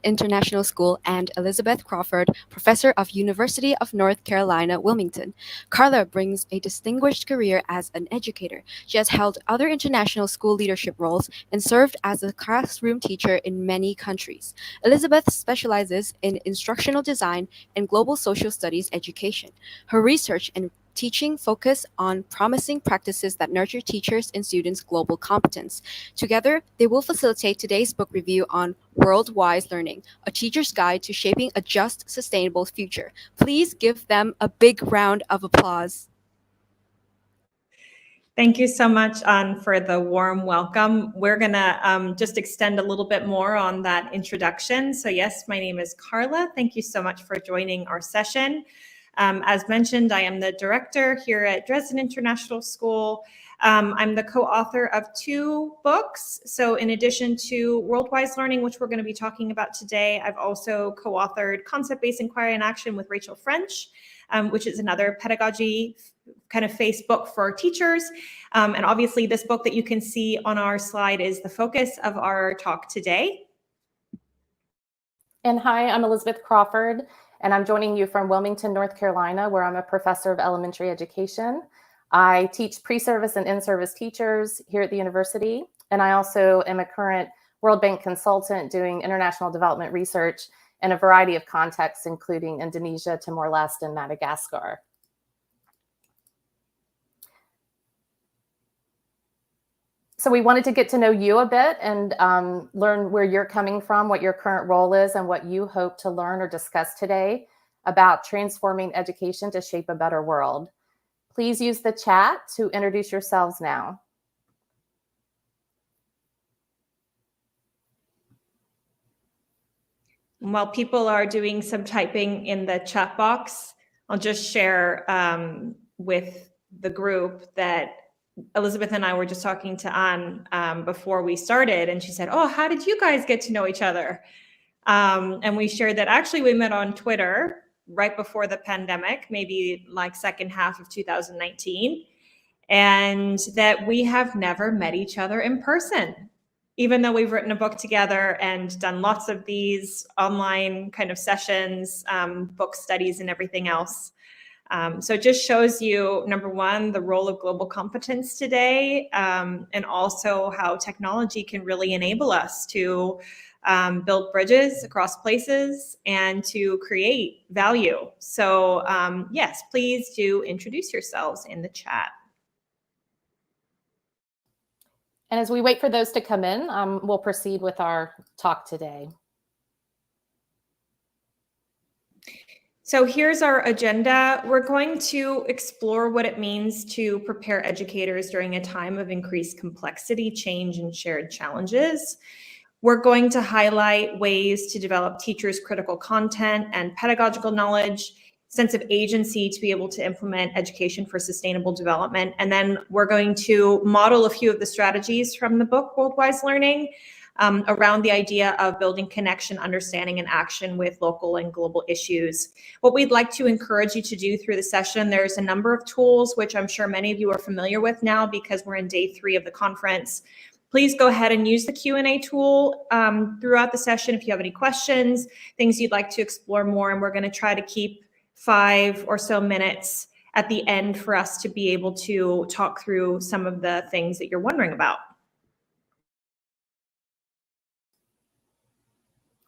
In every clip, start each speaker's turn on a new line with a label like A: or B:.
A: International School, and Elizabeth Crawford, Professor of University of North Carolina, Wilmington. Carla brings a distinguished career as an educator. She has held other international school leadership roles and served as a classroom teacher in many countries. Elizabeth specializes in instructional design and global social studies education. Her research and teaching focus on promising practices that nurture teachers and students' global competence. Together, they will facilitate today's book review on Worldwise Learning, a teacher's guide to shaping a just, sustainable future. Please give them a big round of applause.
B: Thank you so much, for the warm welcome. We're gonna just extend a little bit more on that introduction. So yes, my name is Carla. Thank you so much for joining our session. As mentioned, I am the director here at Dresden International School. I'm the co-author of 2 books. So in addition to Worldwise Learning, which we're going to be talking about today, I've also co-authored Concept-Based Inquiry and Action with Rachel French, which is another pedagogy kind of Facebook for teachers. And obviously this book that you can see on our slide is the focus of our talk today.
C: And hi, I'm Elizabeth Crawford, and I'm joining you from Wilmington, North Carolina, where I'm a professor of elementary education. I teach pre-service and in-service teachers here at the university, and I also am a current World Bank consultant doing international development research in a variety of contexts, including Indonesia, Timor-Leste, and Madagascar. So we wanted to get to know you a bit and learn where you're coming from, what your current role is, and what you hope to learn or discuss today about transforming education to shape a better world. Please use the chat to introduce yourselves now.
B: While people are doing some typing in the chat box, I'll just share with the group that Elizabeth and I were just talking to Anne before we started, and she said, "Oh, how did you guys get to know each other?" And we shared that actually we met on Twitter right before the pandemic, maybe like second half of 2019, and that we have never met each other in person, even though we've written a book together and done lots of these online kind of sessions, book studies and everything else. So it just shows you, number one, the role of global competence today, and also how technology can really enable us to build bridges across places and to create value. So yes, please do introduce yourselves in the chat.
C: And as we wait for those to come in, we'll proceed with our talk today.
B: So here's our agenda. We're going to explore what it means to prepare educators during a time of increased complexity, change, and shared challenges. We're going to highlight ways to develop teachers' critical content and pedagogical knowledge, sense of agency to be able to implement education for sustainable development. And then we're going to model a few of the strategies from the book, Worldwise Learning, around the idea of building connection, understanding, and action with local and global issues. What we'd like to encourage you to do through the session, there's a number of tools, which I'm sure many of you are familiar with now because we're in day 3 of the conference. Please go ahead and use the Q&A tool throughout the session if you have any questions, things you'd like to explore more, and we're going to try to keep 5 or so minutes at the end for us to be able to talk through some of the things that you're wondering about.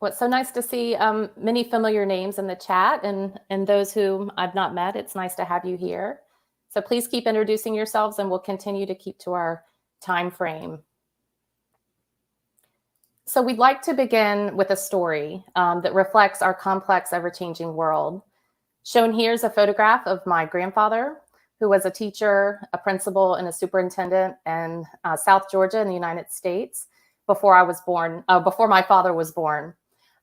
C: Well, it's so nice to see many familiar names in the chat, and those whom I've not met, it's nice to have you here. So please keep introducing yourselves, and we'll continue to keep to our time frame. So we'd like to begin with a story that reflects our complex, ever-changing world. Shown here is a photograph of my grandfather, who was a teacher, a principal, and a superintendent in South Georgia in the United States before I was born, before my father was born.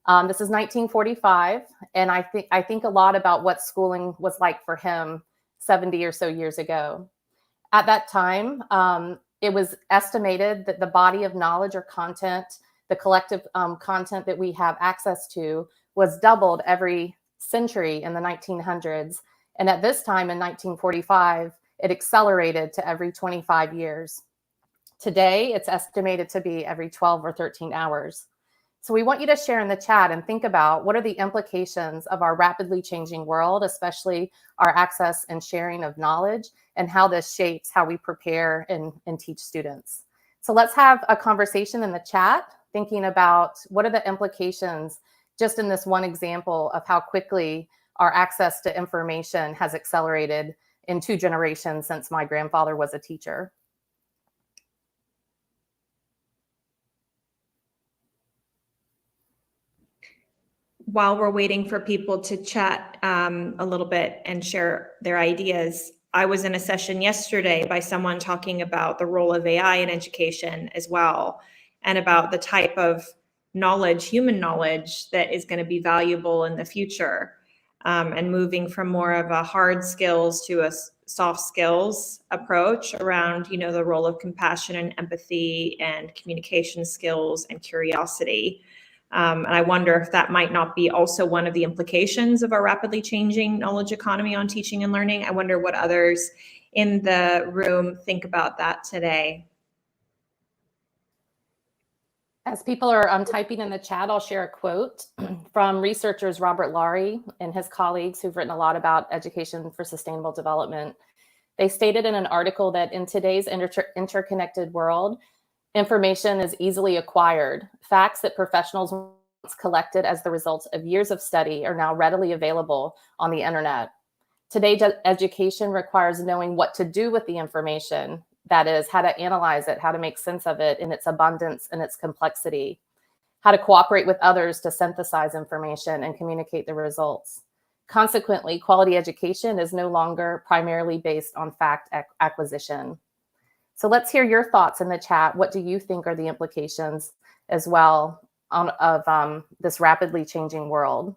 C: This is 1945, and I think a lot about what schooling was like for him 70 or so years ago. At that time, it was estimated that the body of knowledge or content, the collective content that we have access to, was doubled every century in the 1900s. And at this time in 1945, it accelerated to every 25 years. Today, it's estimated to be every 12 or 13 hours. So we want you to share in the chat and think about what are the implications of our rapidly changing world, especially our access and sharing of knowledge, and how this shapes how we prepare and teach students. So let's have a conversation in the chat, thinking about what are the implications just in this one example of how quickly our access to information has accelerated in 2 generations since my grandfather was a teacher.
B: While we're waiting for people to chat a little bit and share their ideas, I was in a session yesterday by someone talking about the role of AI in education as well, and about the type of knowledge, human knowledge, that is going to be valuable in the future, and moving from more of a hard skills to a soft skills approach around, you know, the role of compassion and empathy and communication skills and curiosity. And I wonder if that might not be also one of the implications of our rapidly changing knowledge economy on teaching and learning. I wonder what others in the room think about that today.
C: As people are typing in the chat, I'll share a quote from researchers Robert Laurie and his colleagues who've written a lot about education for sustainable development. They stated in an article that in today's interconnected world, information is easily acquired. Facts that professionals once collected as the result of years of study are now readily available on the internet. Today, education requires knowing what to do with the information. That is, how to analyze it, how to make sense of it in its abundance and its complexity, how to cooperate with others to synthesize information and communicate the results. Consequently, quality education is no longer primarily based on fact acquisition. So let's hear your thoughts in the chat. What do you think are the implications as well of this rapidly changing world?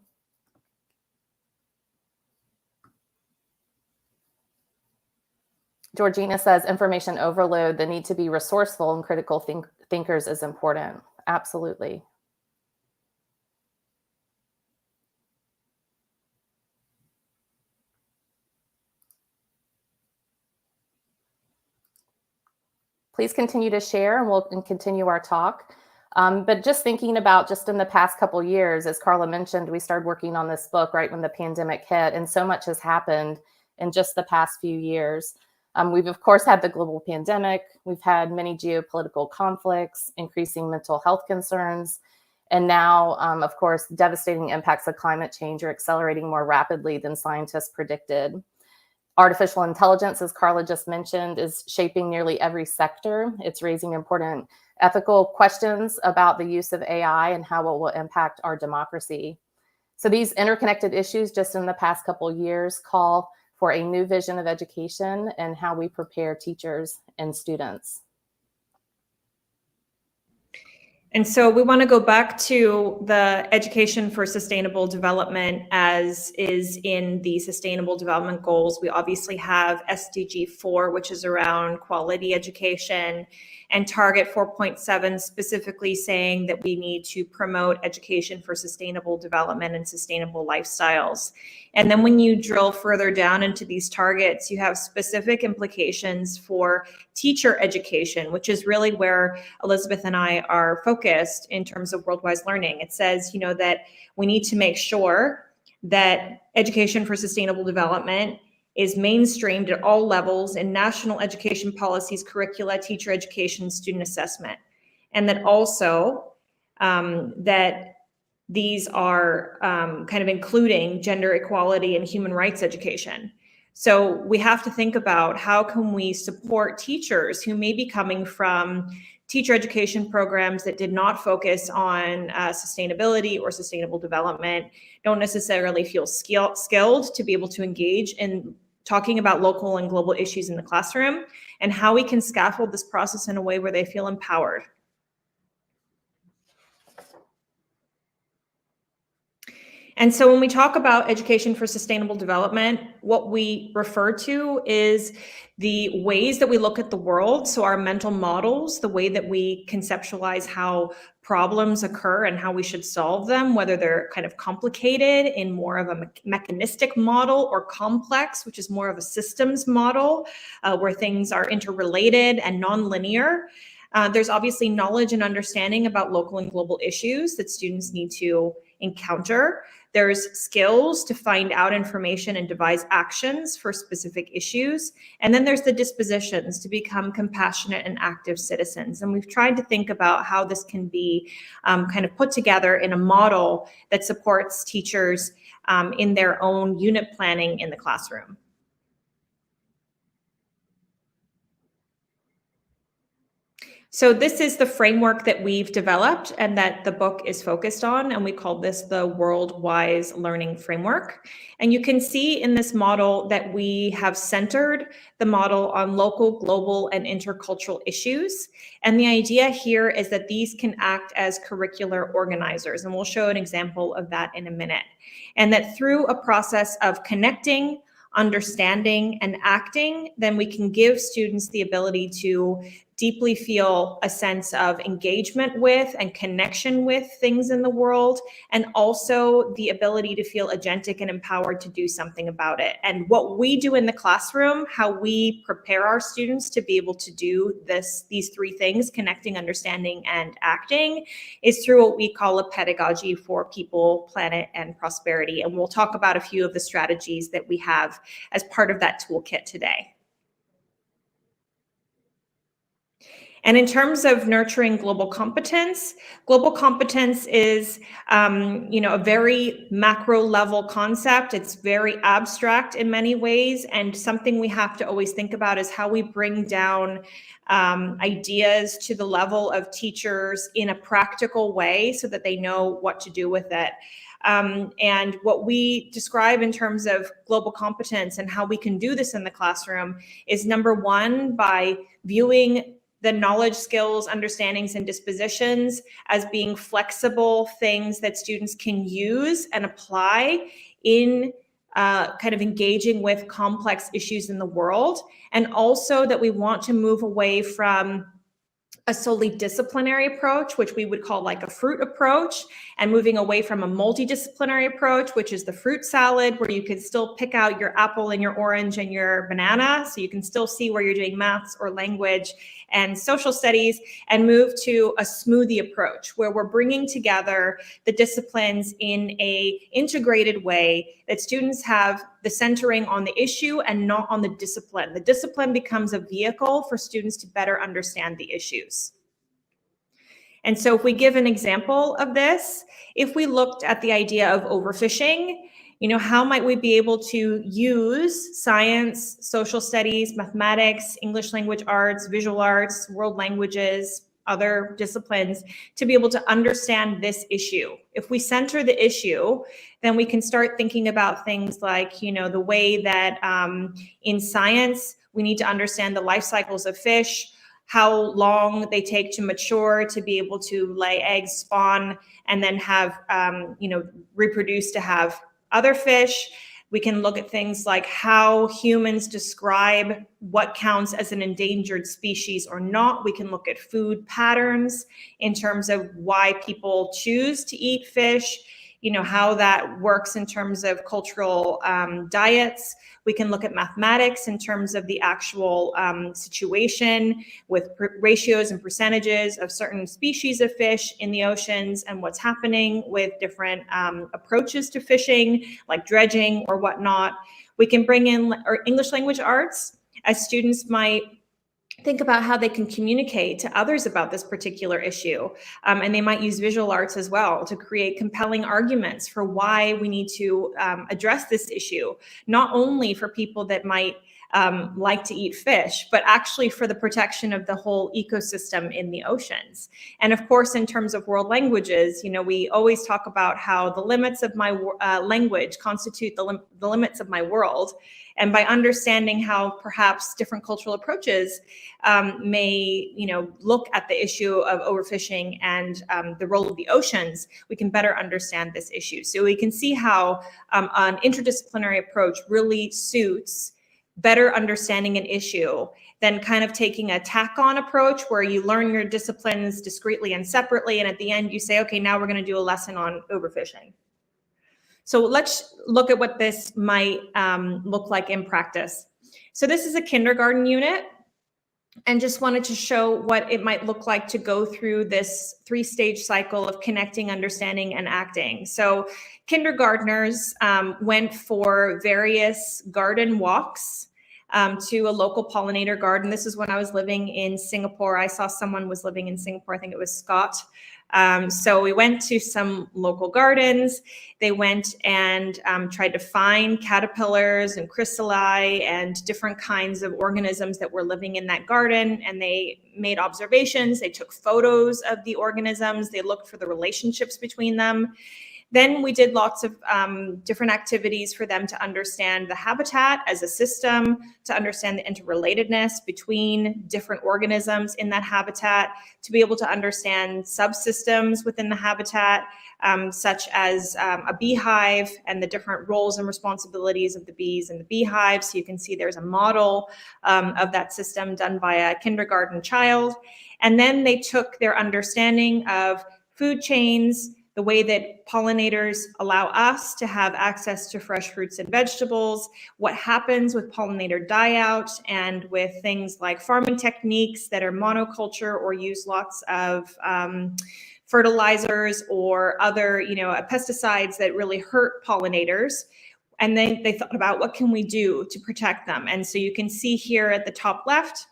C: Georgina says information overload, the need to be resourceful and critical thinkers is important. Absolutely. Please continue to share and we'll continue our talk. But just thinking about just in the past couple years, as Carla mentioned, we started working on this book right when the pandemic hit, and so much has happened in just the past few years. We've, of course, had the global pandemic. We've had many geopolitical conflicts, increasing mental health concerns, and now, of course, devastating impacts of climate change are accelerating more rapidly than scientists predicted. Artificial intelligence, as Carla just mentioned, is shaping nearly every sector. It's raising important ethical questions about the use of AI and how it will impact our democracy. So these interconnected issues just in the past couple of years call for a new vision of education and how we prepare teachers and students.
B: And so we want to go back to the education for sustainable development as is in the sustainable development goals. We obviously have SDG 4, which is around quality education, and target 4.7 specifically saying that we need to promote education for sustainable development and sustainable lifestyles. And then when you drill further down into these targets, you have specific implications for teacher education, which is really where Elizabeth and I are focused in terms of Worldwise Learning. It says, you know, that we need to make sure that education for sustainable development is mainstreamed at all levels in national education policies, curricula, teacher education, student assessment. And that also that these are kind of including gender equality and human rights education. So we have to think about how can we support teachers who may be coming from teacher education programs that did not focus on sustainability or sustainable development, don't necessarily feel skilled to be able to engage in talking about local and global issues in the classroom, and how we can scaffold this process in a way where they feel empowered. And so when we talk about education for sustainable development, what we refer to is the ways that we look at the world. So our mental models, the way that we conceptualize how problems occur and how we should solve them, whether they're kind of complicated in more of a mechanistic model or complex, which is more of a systems model, where things are interrelated and nonlinear. There's obviously knowledge and understanding about local and global issues that students need to encounter. There's skills to find out information and devise actions for specific issues. And then there's the dispositions to become compassionate and active citizens. And we've tried to think about how this can be kind of put together in a model that supports teachers in their own unit planning in the classroom. So this is the framework that we've developed and that the book is focused on, and we call this the Worldwise Learning Framework. And you can see in this model that we have centered the model on local, global, and intercultural issues. And the idea here is that these can act as curricular organizers, and we'll show an example of that in a minute. And that through a process of connecting, understanding, and acting, then we can give students the ability to deeply feel a sense of engagement with and connection with things in the world, and also the ability to feel agentic and empowered to do something about it. And what we do in the classroom, how we prepare our students to be able to do these three things, connecting, understanding, and acting, is through what we call a pedagogy for people, planet, and prosperity. And we'll talk about a few of the strategies that we have as part of that toolkit today. And in terms of nurturing global competence is, a very macro level concept. It's very abstract in many ways, and something we have to always think about is how we bring down ideas to the level of teachers in a practical way so that they know what to do with it. And what we describe in terms of global competence and how we can do this in the classroom is, number one, by viewing the knowledge, skills, understandings, and dispositions as being flexible things that students can use and apply in kind of engaging with complex issues in the world. And also that we want to move away from a solely disciplinary approach, which we would call like a fruit approach, and moving away from a multidisciplinary approach, which is the fruit salad, where you can still pick out your apple and your orange and your banana, so you can still see where you're doing maths or language and social studies, and move to a smoothie approach, where we're bringing together the disciplines in a integrated way that students have the centering on the issue and not on the discipline. The discipline becomes a vehicle for students to better understand the issues. And so if we give an example of this, if we looked at the idea of overfishing, how might we be able to use science, social studies, mathematics, English language arts, visual arts, world languages, other disciplines to be able to understand this issue? If we center the issue, then we can start thinking about things like, the way that in science, we need to understand the life cycles of fish, how long they take to mature, to be able to lay eggs, spawn, and then have, reproduce to have other fish. We can look at things like how humans describe what counts as an endangered species or not. We can look at food patterns in terms of why people choose to eat fish, how that works in terms of cultural diets. We can look at mathematics in terms of the actual situation with ratios and percentages of certain species of fish in the oceans and what's happening with different approaches to fishing, like dredging or whatnot. We can bring in our English language arts, as students might think about how they can communicate to others about this particular issue. And they might use visual arts as well to create compelling arguments for why we need to address this issue, not only for people that might like to eat fish, but actually for the protection of the whole ecosystem in the oceans. And of course, in terms of world languages, we always talk about how the limits of my language constitute the limits of my world. And by understanding how perhaps different cultural approaches may, look at the issue of overfishing and the role of the oceans, we can better understand this issue. So we can see how an interdisciplinary approach really suits better understanding an issue than kind of taking a tack-on approach where you learn your disciplines discretely and separately, and at the end you say, okay, now we're going to do a lesson on overfishing. So let's look at what this might look like in practice. So this is a kindergarten unit. and just wanted to show what it might look like to go through this 3-stage cycle of connecting, understanding, and acting. So kindergartners went for various garden walks to a local pollinator garden. This is when I was living in Singapore. I saw someone was living in Singapore. I think it was Scott. So we went to some local gardens. They went and tried to find caterpillars and chrysali and different kinds of organisms that were living in that garden. And they made observations. They took photos of the organisms. They looked for the relationships between them. Then we did lots of different activities for them to understand the habitat as a system, to understand the interrelatedness between different organisms in that habitat, to be able to understand subsystems within the habitat, such as a beehive and the different roles and responsibilities of the bees in the beehive. So you can see there's a model of that system done by a kindergarten child. And then they took their understanding of food chains, the way that pollinators allow us to have access to fresh fruits and vegetables, what happens with pollinator die-out, and with things like farming techniques that are monoculture or use lots of fertilizers or other, pesticides that really hurt pollinators. And then they thought about what can we do to protect them. And so you can see here at the top left,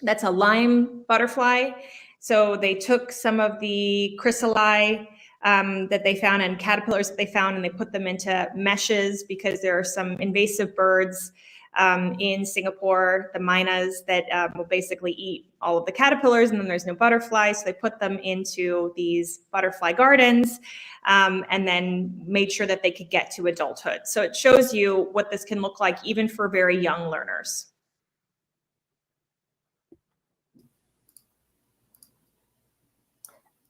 B: that's a lime butterfly. So they took some of the chrysali that they found and caterpillars that they found, and they put them into meshes because there are some invasive birds in Singapore, the mynas, that will basically eat all of the caterpillars, and then there's no butterflies. So they put them into these butterfly gardens and then made sure that they could get to adulthood. So it shows you what this can look like even for very young learners.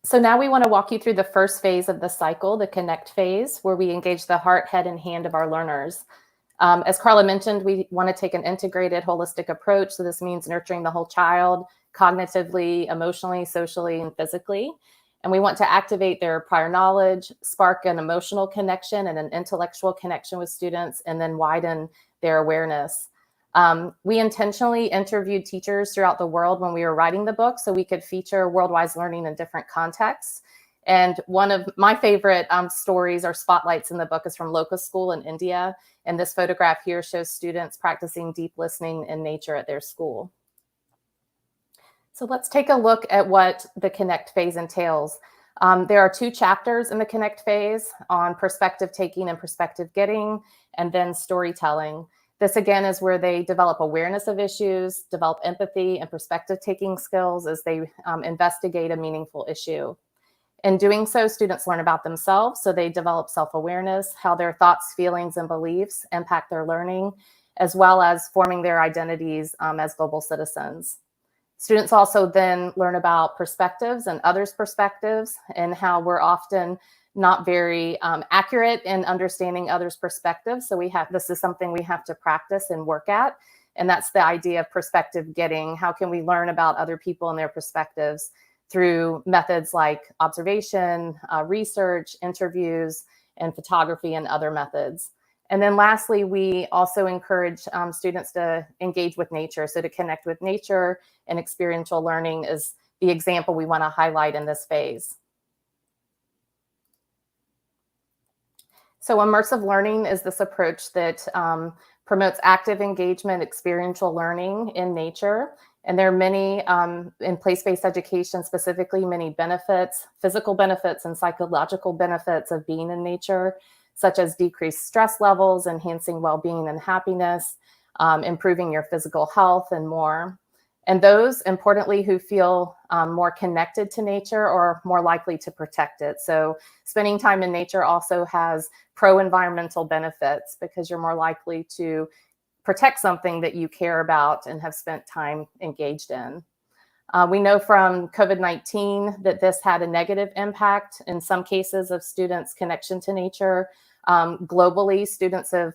C: So now we want to walk you through the first phase of the cycle, the connect phase, where we engage the heart, head, and hand of our learners. As Carla mentioned, we want to take an integrated, holistic approach. So this means nurturing the whole child cognitively, emotionally, socially, and physically. And we want to activate their prior knowledge, spark an emotional connection and an intellectual connection with students, and then widen their awareness. We intentionally interviewed teachers throughout the world when we were writing the book so we could feature Worldwise Learning in different contexts. And one of my favorite stories or spotlights in the book is from Loka School in India. And this photograph here shows students practicing deep listening in nature at their school. So let's take a look at what the connect phase entails. There are 2 chapters in the connect phase on perspective taking and perspective getting, and then storytelling. This again is where they develop awareness of issues, develop empathy and perspective taking skills as they investigate a meaningful issue. In doing so, students learn about themselves, so they develop self-awareness, how their thoughts, feelings, and beliefs impact their learning, as well as forming their identities as global citizens. Students also then learn about perspectives and others' perspectives and how we're often not very accurate in understanding others' perspectives. So this is something we have to practice and work at. And that's the idea of perspective getting. How can we learn about other people and their perspectives through methods like observation, research, interviews, and photography and other methods. And then lastly, we also encourage students to engage with nature. So to connect with nature and experiential learning is the example we want to highlight in this phase. So immersive learning is this approach that promotes active engagement, experiential learning in nature. And there are many, in place-based education specifically, many benefits, physical benefits and psychological benefits of being in nature, such as decreased stress levels, enhancing well-being and happiness, improving your physical health, and more. And those, importantly, who feel more connected to nature are more likely to protect it. So spending time in nature also has pro-environmental benefits because you're more likely to protect something that you care about and have spent time engaged in. We know from COVID-19 that this had a negative impact in some cases of students' connection to nature. Globally, students have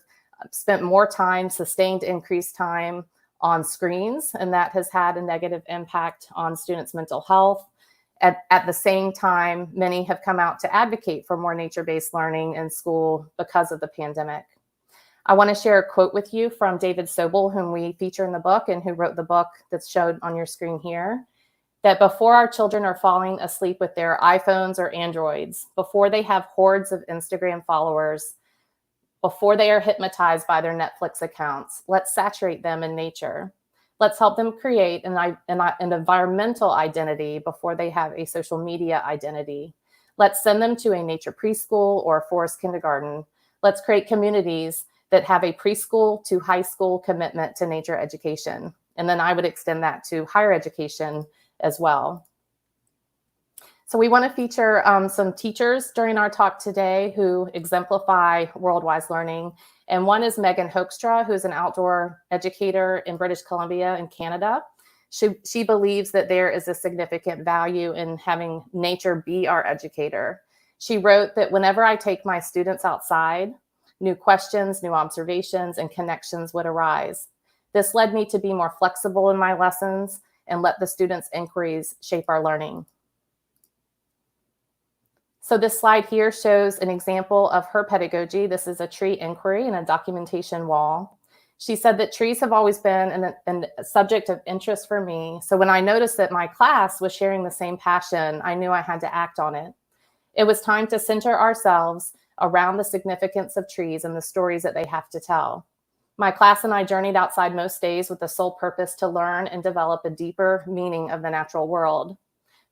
C: spent more time, sustained increased time on screens, and that has had a negative impact on students' mental health. At the same time, many have come out to advocate for more nature-based learning in school because of the pandemic. I want to share a quote with you from David Sobel, whom we feature in the book and who wrote the book that's shown on your screen here, that before our children are falling asleep with their iPhones or Androids, before they have hordes of Instagram followers, before they are hypnotized by their Netflix accounts, let's saturate them in nature. Let's help them create an environmental identity before they have a social media identity. Let's send them to a nature preschool or a forest kindergarten. Let's create communities that have a preschool to high school commitment to nature education. And then I would extend that to higher education as well. So we want to feature some teachers during our talk today who exemplify Worldwise Learning. And one is Megan Hoekstra, who's an outdoor educator in British Columbia in Canada. She believes that there is a significant value in having nature be our educator. She wrote that whenever I take my students outside, new questions, new observations, and connections would arise. This led me to be more flexible in my lessons and let the students' inquiries shape our learning. So this slide here shows an example of her pedagogy. This is a tree inquiry and a documentation wall. She said that trees have always been a subject of interest for me. So when I noticed that my class was sharing the same passion, I knew I had to act on it. It was time to center ourselves around the significance of trees and the stories that they have to tell. My class and I journeyed outside most days with the sole purpose to learn and develop a deeper meaning of the natural world.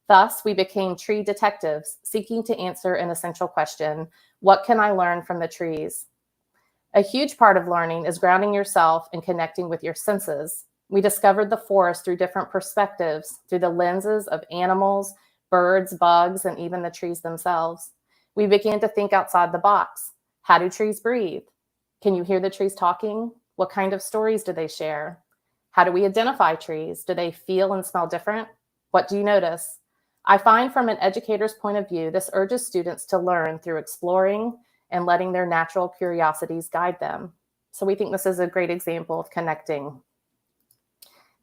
C: Thus, we became tree detectives, seeking to answer an essential question: what can I learn from the trees? A huge part of learning is grounding yourself and connecting with your senses. We discovered the forest through different perspectives, through the lenses of animals, birds, bugs, and even the trees themselves. We began to think outside the box. How do trees breathe? Can you hear the trees talking? What kind of stories do they share? How do we identify trees? Do they feel and smell different? What do you notice? I find from an educator's point of view, this urges students to learn through exploring and letting their natural curiosities guide them. So we think this is a great example of connecting.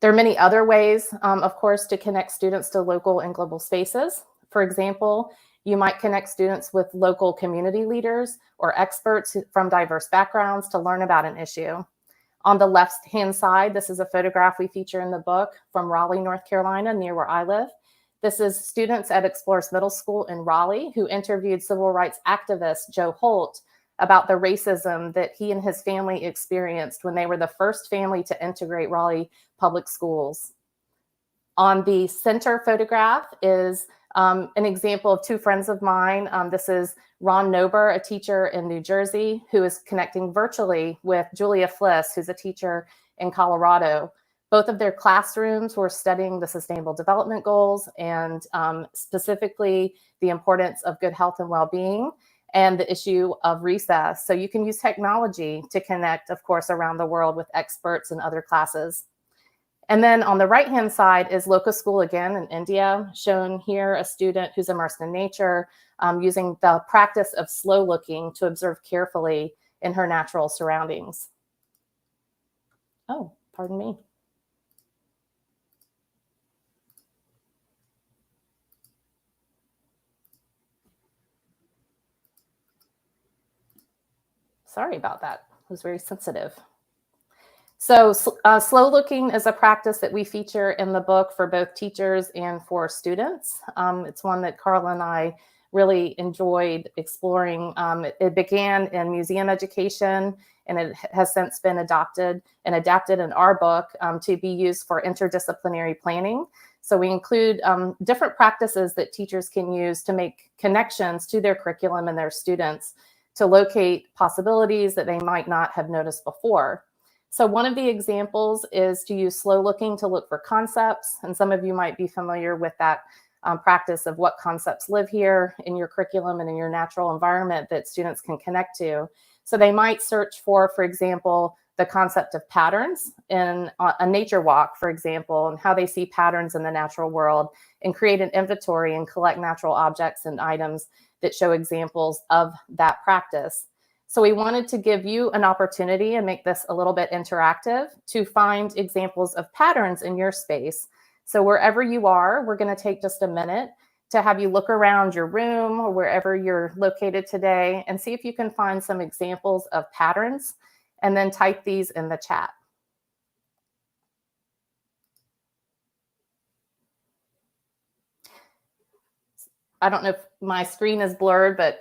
C: There are many other ways, of course, to connect students to local and global spaces. For example, you might connect students with local community leaders or experts from diverse backgrounds to learn about an issue. On the left-hand side, this is a photograph we feature in the book from Raleigh, North Carolina, near where I live. This is students at Explorers Middle School in Raleigh who interviewed civil rights activist Joe Holt about the racism that he and his family experienced when they were the first family to integrate Raleigh public schools. On the center photograph is an example of two friends of mine. This is Ron Nober, a teacher in New Jersey, who is connecting virtually with Julia Fliss, who's a teacher in Colorado. Both of their classrooms were studying the Sustainable Development Goals and specifically the importance of good health and well-being and the issue of recess. So you can use technology to connect, of course, around the world with experts in other classes. And then on the right-hand side is Locust School again in India, shown here a student who's immersed in nature using the practice of slow looking to observe carefully in her natural surroundings. Oh, pardon me. Sorry about that. It was very sensitive. So slow looking is a practice that we feature in the book for both teachers and for students. It's one that Carla and I really enjoyed exploring. It began in museum education, and it has since been adopted and adapted in our book to be used for interdisciplinary planning. So we include different practices that teachers can use to make connections to their curriculum and their students, to locate possibilities that they might not have noticed before. So one of the examples is to use slow looking to look for concepts. And some of you might be familiar with that practice of what concepts live here in your curriculum and in your natural environment that students can connect to. So they might search for example, the concept of patterns in a nature walk, for example, and how they see patterns in the natural world, and create an inventory and collect natural objects and items that show examples of that practice. So we wanted to give you an opportunity and make this a little bit interactive to find examples of patterns in your space. So wherever you are, we're going to take just a minute to have you look around your room or wherever you're located today and see if you can find some examples of patterns. and then type these in the chat. I don't know if my screen is blurred, but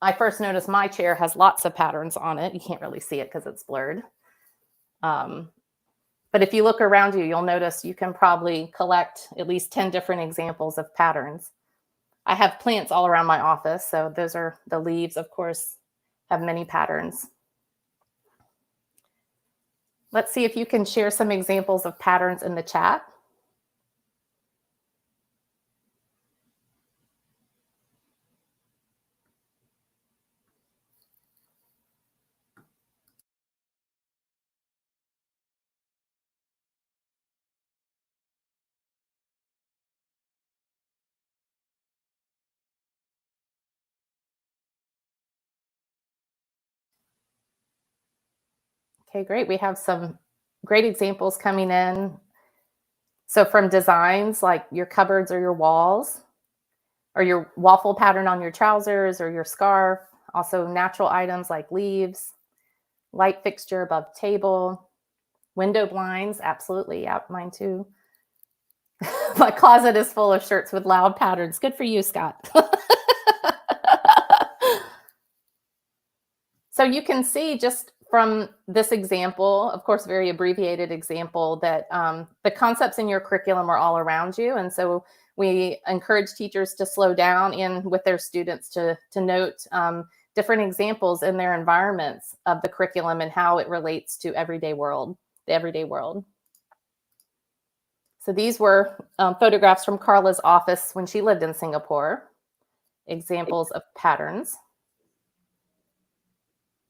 C: I first noticed my chair has lots of patterns on it. You can't really see it because it's blurred. But if you look around you, you'll notice you can probably collect at least 10 different examples of patterns. I have plants all around my office, so those are the leaves, of course, have many patterns. Let's see if you can share some examples of patterns in the chat. Okay, great. We have some great examples coming in. So from designs like your cupboards or your walls, or your waffle pattern on your trousers or your scarf, also natural items like leaves, light fixture above table, window blinds, absolutely, yeah, mine too. My closet is full of shirts with loud patterns. Good for you, Scott. So you can see just from this example, of course, very abbreviated example, that the concepts in your curriculum are all around you. And so we encourage teachers to slow down and with their students to note different examples in their environments of the curriculum and how it relates to the everyday world. So these were photographs from Carla's office when she lived in Singapore, examples of patterns.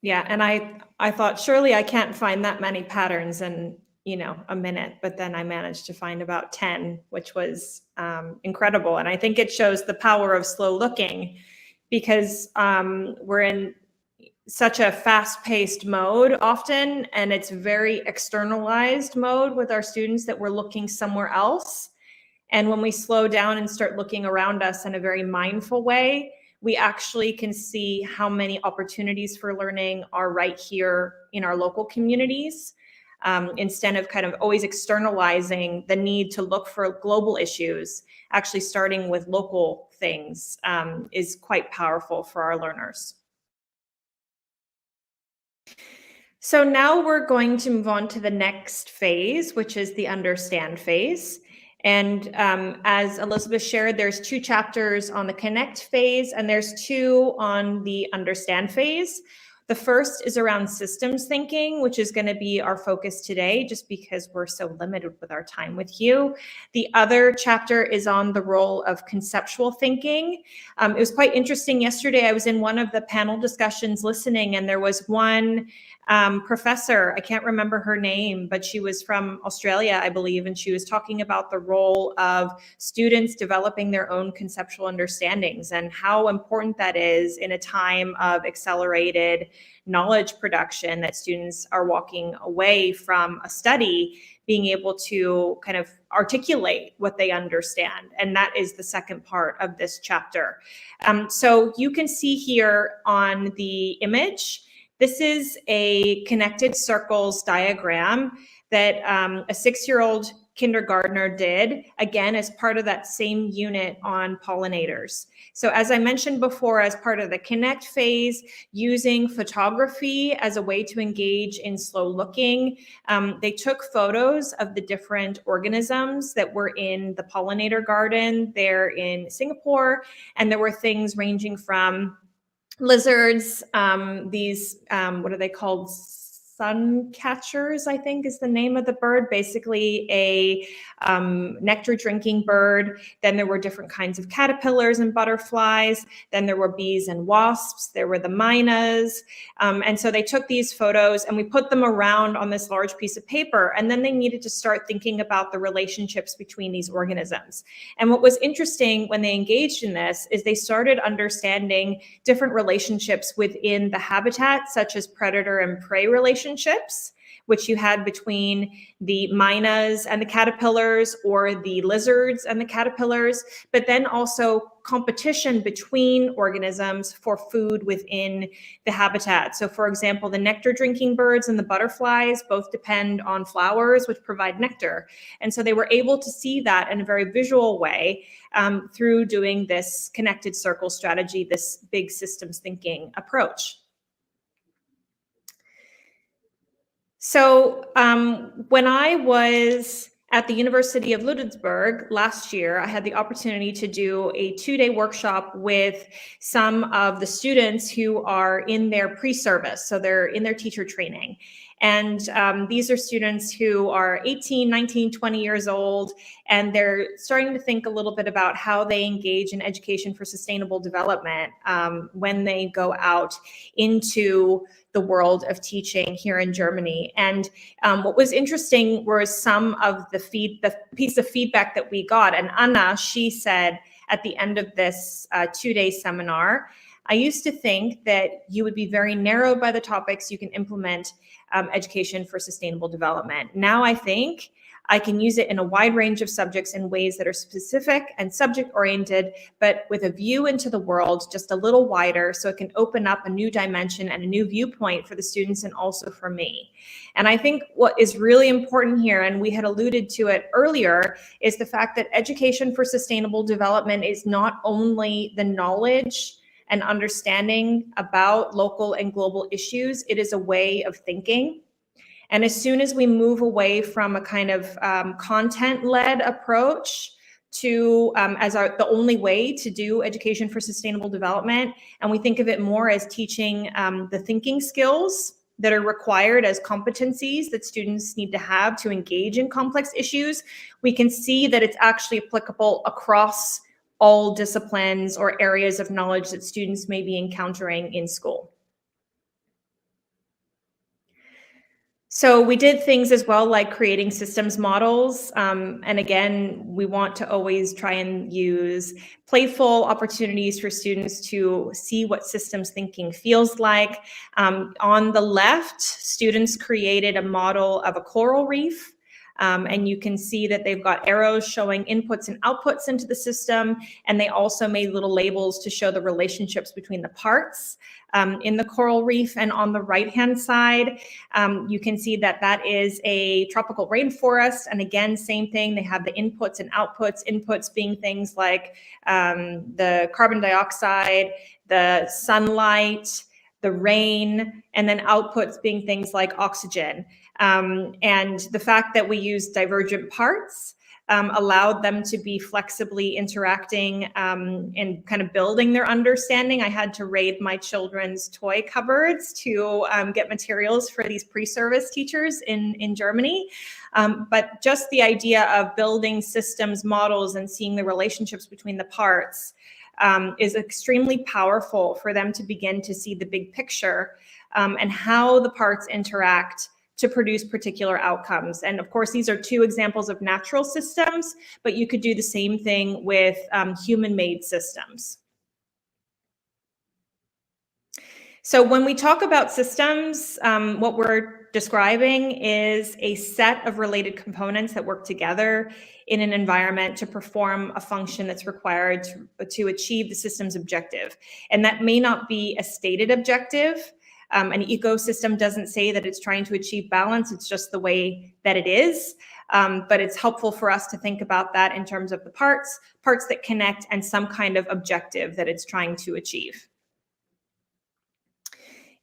B: Yeah, and I thought, surely I can't find that many patterns in, a minute, but then I managed to find about 10, which was incredible. And I think it shows the power of slow looking, because we're in such a fast-paced mode often, and it's very externalized mode with our students that we're looking somewhere else. And when we slow down and start looking around us in a very mindful way, we actually can see how many opportunities for learning are right here in our local communities. Instead of kind of always externalizing the need to look for global issues, actually starting with local things is quite powerful for our learners. So now we're going to move on to the next phase, which is the understand phase. And as Elizabeth shared, there's 2 chapters on the connect phase, and there's 2 on the understand phase. The first is around systems thinking, which is going to be our focus today, just because we're so limited with our time with you. The other chapter is on the role of conceptual thinking. It was quite interesting. Yesterday, I was in one of the panel discussions listening, and there was one professor, I can't remember her name, but she was from Australia, I believe, and she was talking about the role of students developing their own conceptual understandings and how important that is in a time of accelerated knowledge production, that students are walking away from a study being able to kind of articulate what they understand. And that is the second part of this chapter. So you can see here on the image, this is a connected circles diagram that a 6-year-old kindergartner did, again, as part of that same unit on pollinators. So as I mentioned before, as part of the connect phase, using photography as a way to engage in slow looking, they took photos of the different organisms that were in the pollinator garden there in Singapore. And there were things ranging from lizards, these, what are they called? Sun catchers, I think is the name of the bird, basically a nectar drinking bird. Then there were different kinds of caterpillars and butterflies. Then there were bees and wasps. There were the mynas. And so they took these photos and we put them around on this large piece of paper. And then they needed to start thinking about the relationships between these organisms. And what was interesting when they engaged in this is they started understanding different relationships within the habitat, such as predator and prey relationships, which you had between the mynas and the caterpillars, or the lizards and the caterpillars, but then also competition between organisms for food within the habitat. So for example, the nectar drinking birds and the butterflies both depend on flowers, which provide nectar. And so they were able to see that in a very visual way through doing this connected circle strategy, this big systems thinking approach. So when I was at the University of Ludwigsburg last year, I had the opportunity to do a 2-day workshop with some of the students who are in their pre-service, so they're in their teacher training. And these are students who are 18, 19, 20 years old, and they're starting to think a little bit about how they engage in education for sustainable development when they go out into the world of teaching here in Germany. And what was interesting were some of the piece of feedback that we got. And Anna, she said at the end of this 2-day seminar, I used to think that you would be very narrowed by the topics you can implement education for sustainable development. Now I think I can use it in a wide range of subjects in ways that are specific and subject-oriented, but with a view into the world just a little wider, so it can open up a new dimension and a new viewpoint for the students and also for me. And I think what is really important here, and we had alluded to it earlier, is the fact that education for sustainable development is not only the knowledge and understanding about local and global issues, it is a way of thinking. And as soon as we move away from a kind of content-led approach to as the only way to do education for sustainable development, and we think of it more as teaching the thinking skills that are required as competencies that students need to have to engage in complex issues, we can see that it's actually applicable across all disciplines or areas of knowledge that students may be encountering in school. So we did things as well like creating systems models. And again, we want to always try and use playful opportunities for students to see what systems thinking feels like. On the left, students created a model of a coral reef. And you can see that they've got arrows showing inputs and outputs into the system. And they also made little labels to show the relationships between the parts in the coral reef. And on the right-hand side, you can see that that is a tropical rainforest. And again, same thing, they have the inputs and outputs, inputs being things like the carbon dioxide, the sunlight, the rain, and then outputs being things like oxygen. And the fact that we use divergent parts allowed them to be flexibly interacting and kind of building their understanding. I had to raid my children's toy cupboards to get materials for these pre-service teachers in Germany. But just the idea of building systems models and seeing the relationships between the parts is extremely powerful for them to begin to see the big picture and how the parts interact to produce particular outcomes. And of course, these are two examples of natural systems, but you could do the same thing with human-made systems. So when we talk about systems, what we're describing is a set of related components that work together in an environment to perform a function that's required to achieve the system's objective. And that may not be a stated objective. An ecosystem doesn't say that it's trying to achieve balance, it's just the way that it is. But it's helpful for us to think about that in terms of the parts that connect, and some kind of objective that it's trying to achieve.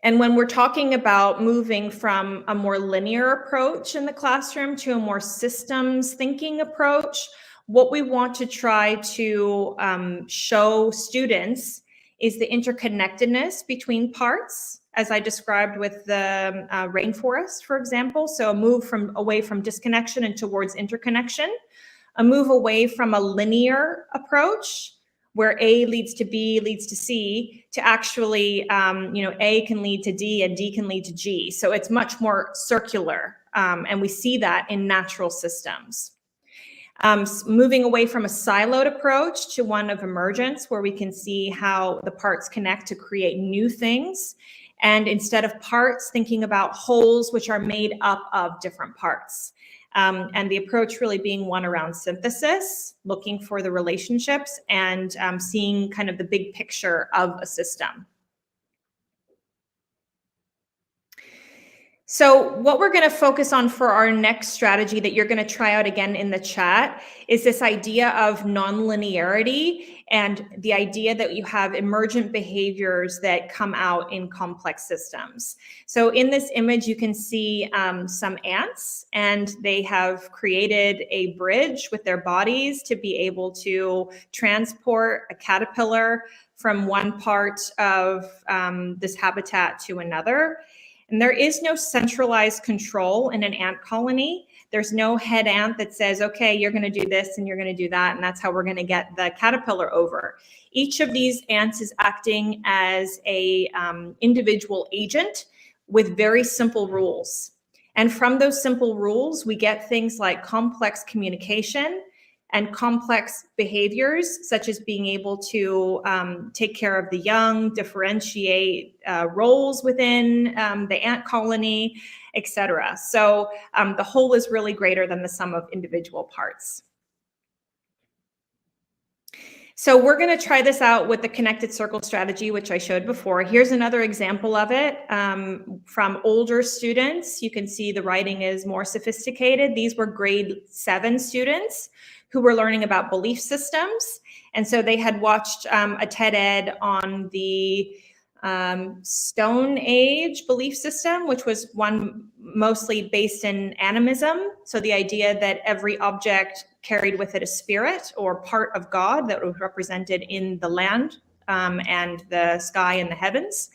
B: And when we're talking about moving from a more linear approach in the classroom to a more systems thinking approach, what we want to try to show students is the interconnectedness between parts, as I described with the rainforest, for example. So a move away from disconnection and towards interconnection, a move away from a linear approach where A leads to B leads to C, to actually, A can lead to D and D can lead to G. So it's much more circular, and we see that in natural systems. Moving away from a siloed approach to one of emergence, where we can see how the parts connect to create new things. And instead of parts, thinking about wholes, which are made up of different parts. And the approach really being one around synthesis, looking for the relationships and seeing kind of the big picture of a system. So what we're going to focus on for our next strategy that you're going to try out again in the chat is this idea of nonlinearity and the idea that you have emergent behaviors that come out in complex systems. So in this image, you can see some ants, and they have created a bridge with their bodies to be able to transport a caterpillar from one part of this habitat to another. And there is no centralized control in an ant colony. There's no head ant that says, okay, you're going to do this and you're going to do that, and that's how we're going to get the caterpillar over. Each of these ants is acting as a individual agent with very simple rules. And from those simple rules, we get things like complex communication and complex behaviors, such as being able to take care of the young, differentiate roles within the ant colony, etc. So the whole is really greater than the sum of individual parts. So we're going to try this out with the connected circle strategy, which I showed before. Here's another example of it from older students. You can see the writing is more sophisticated. These were grade 7 students who were learning about belief systems. And so they had watched a TED Ed on the Stone Age belief system, which was one mostly based in animism. So the idea that every object carried with it a spirit or part of God that was represented in the land and the sky and the heavens.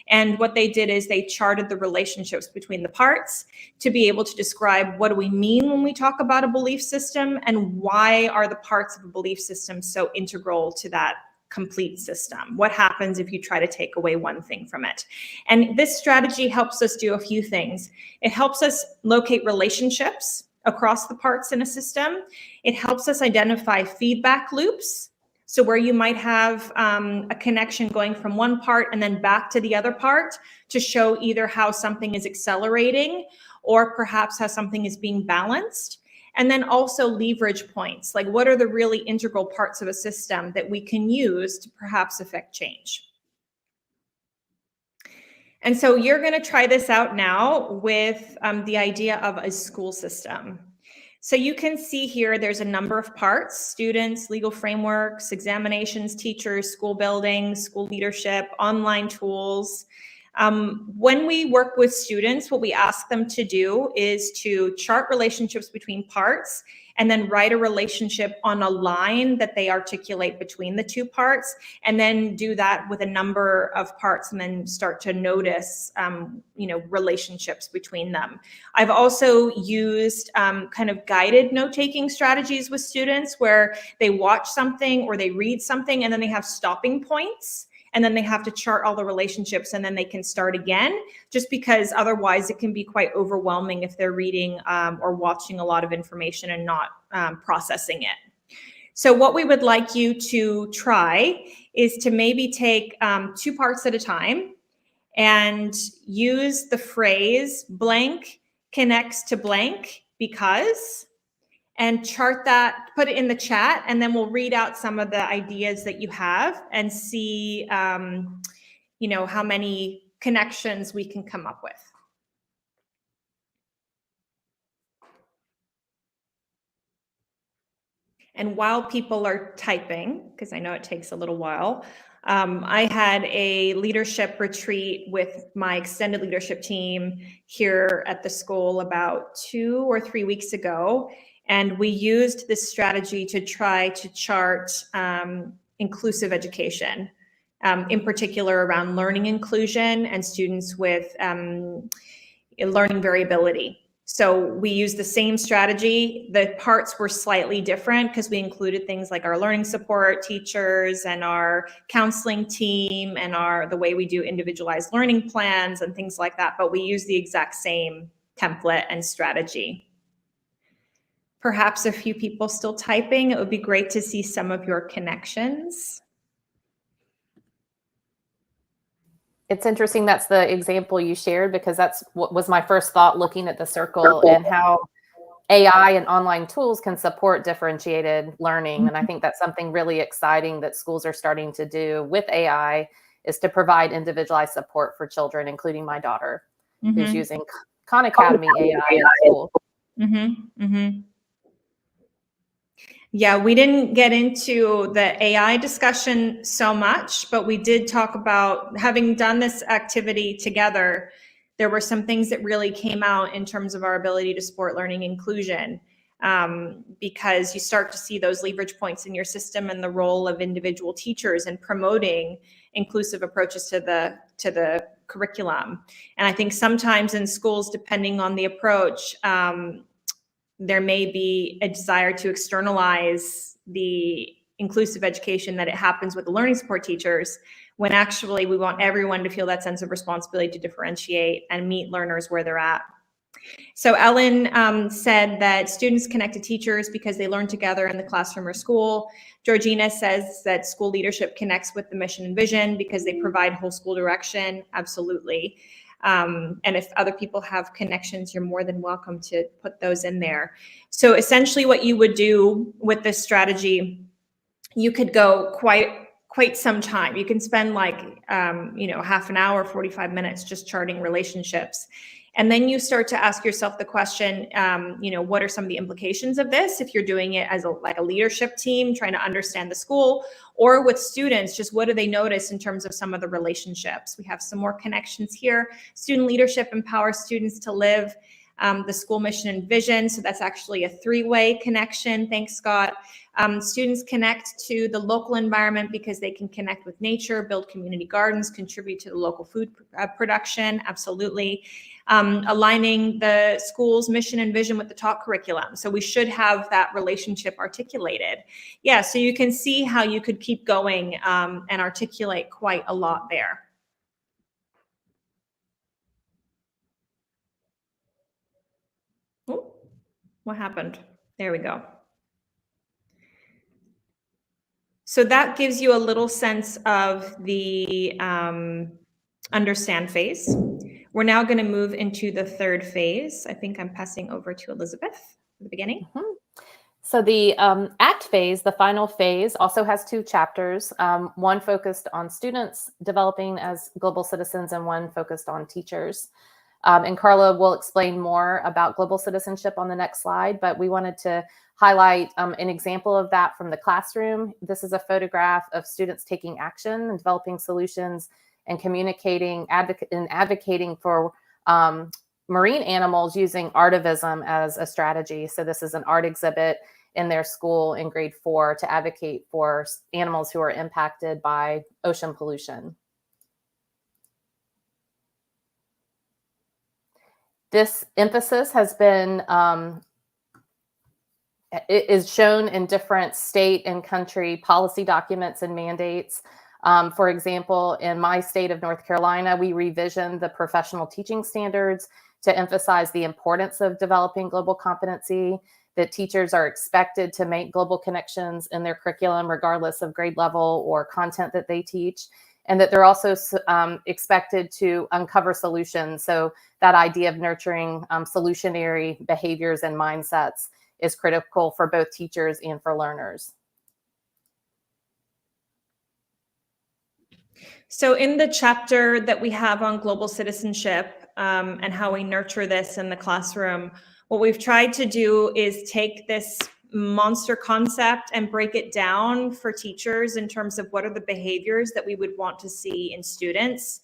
B: And what they did is they charted the relationships between the parts to be able to describe what do we mean when we talk about a belief system and why are the parts of a belief system so integral to that complete system. What happens if you try to take away one thing from it? And this strategy helps us do a few things. It helps us locate relationships across the parts in a system. It helps us identify feedback loops. So where you might have a connection going from one part and then back to the other part to show either how something is accelerating or perhaps how something is being balanced. And then also leverage points, like what are the really integral parts of a system that we can use to perhaps affect change. And so you're going to try this out now with the idea of a school system. So you can see here, there's a number of parts: students, legal frameworks, examinations, teachers, school buildings, school leadership, online tools. When we work with students, what we ask them to do is to chart relationships between parts and then write a relationship on a line that they articulate between the two parts, and then do that with a number of parts and then start to notice relationships between them. I've also used kind of guided note-taking strategies with students where they watch something or they read something and then they have stopping points. And then they have to chart all the relationships and then they can start again, just because otherwise it can be quite overwhelming if they're reading or watching a lot of information and not processing it. So what we would like you to try is to maybe take 2 parts at a time and use the phrase blank connects to blank because, and chart that, put it in the chat, and then we'll read out some of the ideas that you have and see, how many connections we can come up with. And while people are typing, because I know it takes a little while, I had a leadership retreat with my extended leadership team here at the school about 2 or 3 weeks ago. And we used this strategy to try to chart inclusive education, in particular around learning inclusion and students with learning variability. So we used the same strategy. The parts were slightly different because we included things like our learning support teachers and our counseling team and the way we do individualized learning plans and things like that. But we use the exact same template and strategy. Perhaps a few people still typing. It would be great to see some of your connections.
C: It's interesting that's the example you shared, because that's what was my first thought looking at the circle and how AI and online tools can support differentiated learning. And I think that's something really exciting that schools are starting to do with AI, is to provide individualized support for children, including my daughter, who's using Khan Academy AI in school.
B: Yeah, we didn't get into the AI discussion so much, but we did talk about, having done this activity together, there were some things that really came out in terms of our ability to support learning inclusion, because you start to see those leverage points in your system and the role of individual teachers in promoting inclusive approaches to the curriculum. And I think sometimes in schools, depending on the approach, there may be a desire to externalize the inclusive education that it happens with the learning support teachers, when actually we want everyone to feel that sense of responsibility to differentiate and meet learners where they're at. So Ellen said that students connect to teachers because they learn together in the classroom or school. Georgina says that school leadership connects with the mission and vision because they provide whole school direction. Absolutely. And if other people have connections, you're more than welcome to put those in there. So essentially what you would do with this strategy, you could go quite some time. You can spend like, half an hour, 45 minutes just charting relationships. And then you start to ask yourself the question, what are some of the implications of this? If you're doing it as a leadership team, trying to understand the school, or with students, just what do they notice in terms of some of the relationships? We have some more connections here. Student leadership empowers students to live the school mission and vision. So that's actually a three-way connection. Thanks, Scott. Students connect to the local environment because they can connect with nature, build community gardens, contribute to the local food production. Absolutely. Aligning the school's mission and vision with the taught curriculum. So we should have that relationship articulated. Yeah, so you can see how you could keep going and articulate quite a lot there. Oh, what happened? There we go. So that gives you a little sense of the understand phase. We're now going to move into the third phase. I think I'm passing over to Elizabeth at the beginning.
C: So the ACT phase, the final phase, also has two chapters, one focused on students developing as global citizens and one focused on teachers. And Carla will explain more about global citizenship on the next slide, but we wanted to highlight an example of that from the classroom. This is a photograph of students taking action and developing solutions and communicating and advocating for marine animals using artivism as a strategy. So this is an art exhibit in their school in grade 4 to advocate for animals who are impacted by ocean pollution. This emphasis has been, it is shown in different state and country policy documents and mandates. For example, in my state of North Carolina, we revisioned the professional teaching standards to emphasize the importance of developing global competency, that teachers are expected to make global connections in their curriculum, regardless of grade level or content that they teach, and that they're also expected to uncover solutions. So that idea of nurturing solutionary behaviors and mindsets is critical for both teachers and for learners.
B: So in the chapter that we have on global citizenship and how we nurture this in the classroom, what we've tried to do is take this monster concept and break it down for teachers in terms of what are the behaviors that we would want to see in students.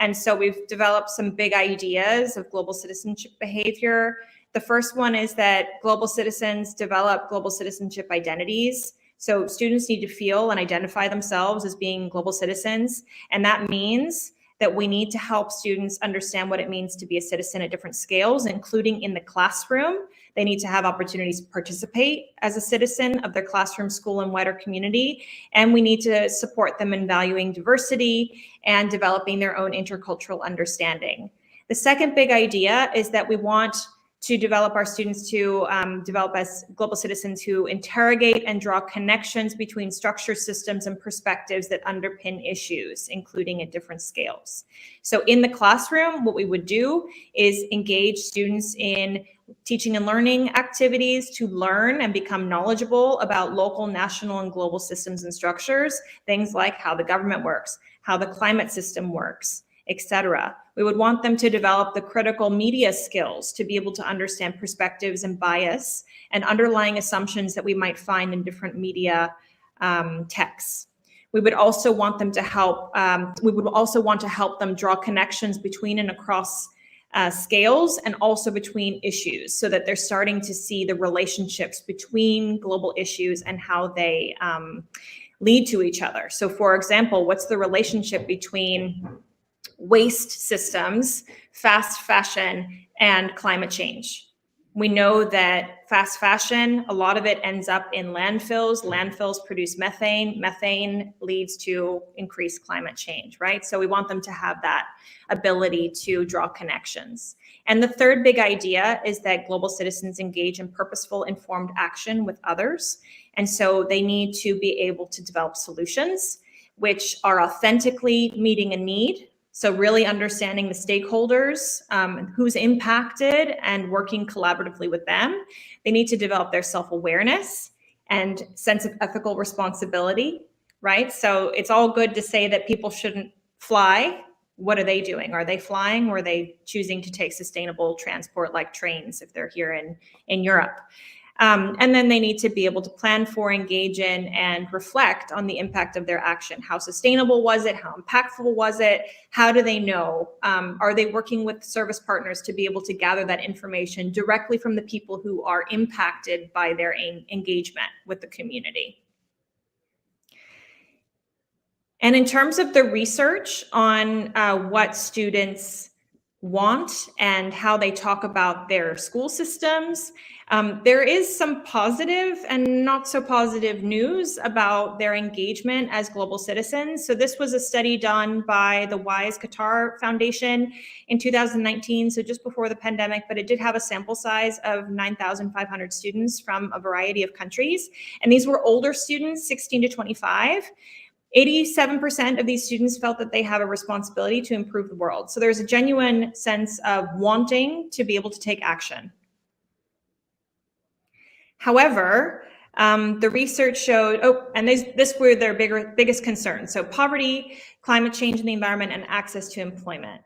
B: And so we've developed some big ideas of global citizenship behavior. The first one is that global citizens develop global citizenship identities. So students need to feel and identify themselves as being global citizens. And that means that we need to help students understand what it means to be a citizen at different scales, including in the classroom. They need to have opportunities to participate as a citizen of their classroom, school, and wider community. And we need to support them in valuing diversity and developing their own intercultural understanding. The second big idea is that we want to develop our students to develop as global citizens who interrogate and draw connections between structures, systems, and perspectives that underpin issues, including at different scales. So in the classroom, what we would do is engage students in teaching and learning activities to learn and become knowledgeable about local, national, and global systems and structures, things like how the government works, how the climate system works, etc. We would want them to develop the critical media skills to be able to understand perspectives and bias and underlying assumptions that we might find in different media texts. We would also want them to help. We would also want to help them draw connections between and across scales and also between issues, so that they're starting to see the relationships between global issues and how they lead to each other. So, for example, what's the relationship between waste systems, fast fashion, and climate change? We know that fast fashion, a lot of it ends up in landfills. Landfills produce methane. Methane leads to increased climate change, right? So we want them to have that ability to draw connections. And the third big idea is that global citizens engage in purposeful, informed action with others. And so they need to be able to develop solutions which are authentically meeting a need. So really understanding the stakeholders, who's impacted, and working collaboratively with them. They need to develop their self-awareness and sense of ethical responsibility, right? So it's all good to say that people shouldn't fly. What are they doing? Are they flying, or are they choosing to take sustainable transport like trains if they're here in Europe? And then they need to be able to plan for, engage in, and reflect on the impact of their action. How sustainable was it? How impactful was it? How do they know? Are they working with service partners to be able to gather that information directly from the people who are impacted by their engagement with the community? And in terms of the research on what students want and how they talk about their school systems, there is some positive and not so positive news about their engagement as global citizens. So this was a study done by the Wise Qatar Foundation in 2019, so just before the pandemic, but it did have a sample size of 9,500 students from a variety of countries. And these were older students, 16 to 25. 87% of these students felt that they have a responsibility to improve the world. So there's a genuine sense of wanting to be able to take action. However, the research showed, this were their biggest concerns. So poverty, climate change in the environment, and access to employment.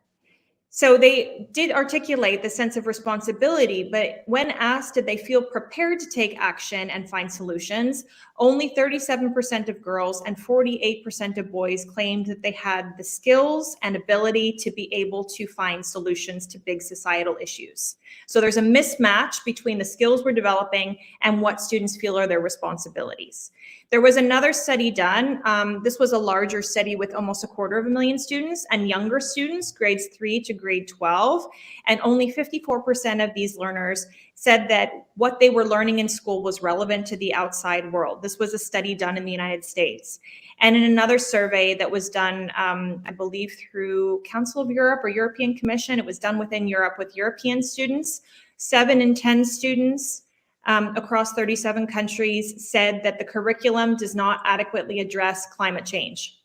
B: So they did articulate the sense of responsibility, but when asked did they feel prepared to take action and find solutions, only 37% of girls and 48% of boys claimed that they had the skills and ability to be able to find solutions to big societal issues. So there's a mismatch between the skills we're developing and what students feel are their responsibilities. There was another study done. This was a larger study with almost 250,000 students and younger students, grades 3 to grade 12. And only 54% of these learners said that what they were learning in school was relevant to the outside world. This was a study done in the United States. And in another survey that was done, I believe through Council of Europe or European Commission, it was done within Europe with European students, 7 in 10 students across 37 countries said that the curriculum does not adequately address climate change.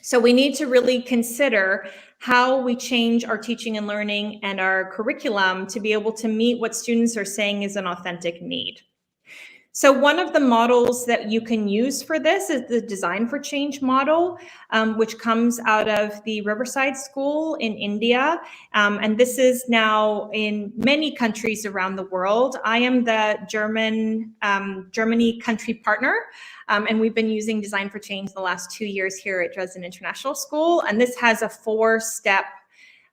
B: So we need to really consider how we change our teaching and learning and our curriculum to be able to meet what students are saying is an authentic need. So one of the models that you can use for this is the Design for Change model, which comes out of the Riverside School in India. And this is now in many countries around the world. I am the Germany country partner, and we've been using Design for Change the last 2 years here at Dresden International School. And this has a 4-step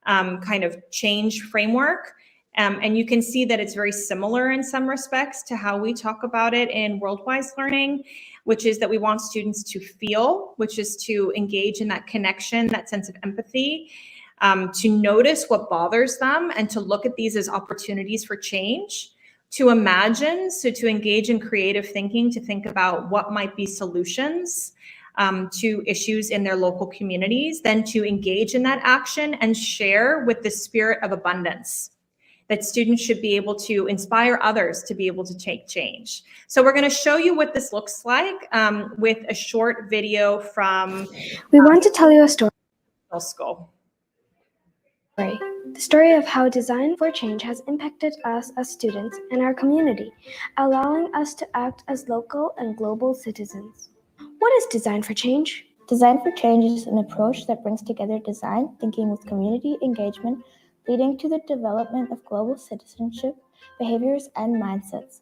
B: kind of change framework. And you can see that it's very similar in some respects to how we talk about it in Worldwise Learning, which is that we want students to feel, which is to engage in that connection, that sense of empathy, to notice what bothers them and to look at these as opportunities for change, to imagine, so to engage in creative thinking, to think about what might be solutions to issues in their local communities, then to engage in that action and share with the spirit of abundance. that students should be able to inspire others to be able to take change. So we're going to show you what this looks like with a short video from
D: We want to tell you a story.
B: School.
D: The story of how Design for Change has impacted us as students and our community, allowing us to act as local and global citizens. What is Design for Change?
E: Design for Change is an approach that brings together design thinking with community engagement, leading to the development of global citizenship, behaviors, and mindsets.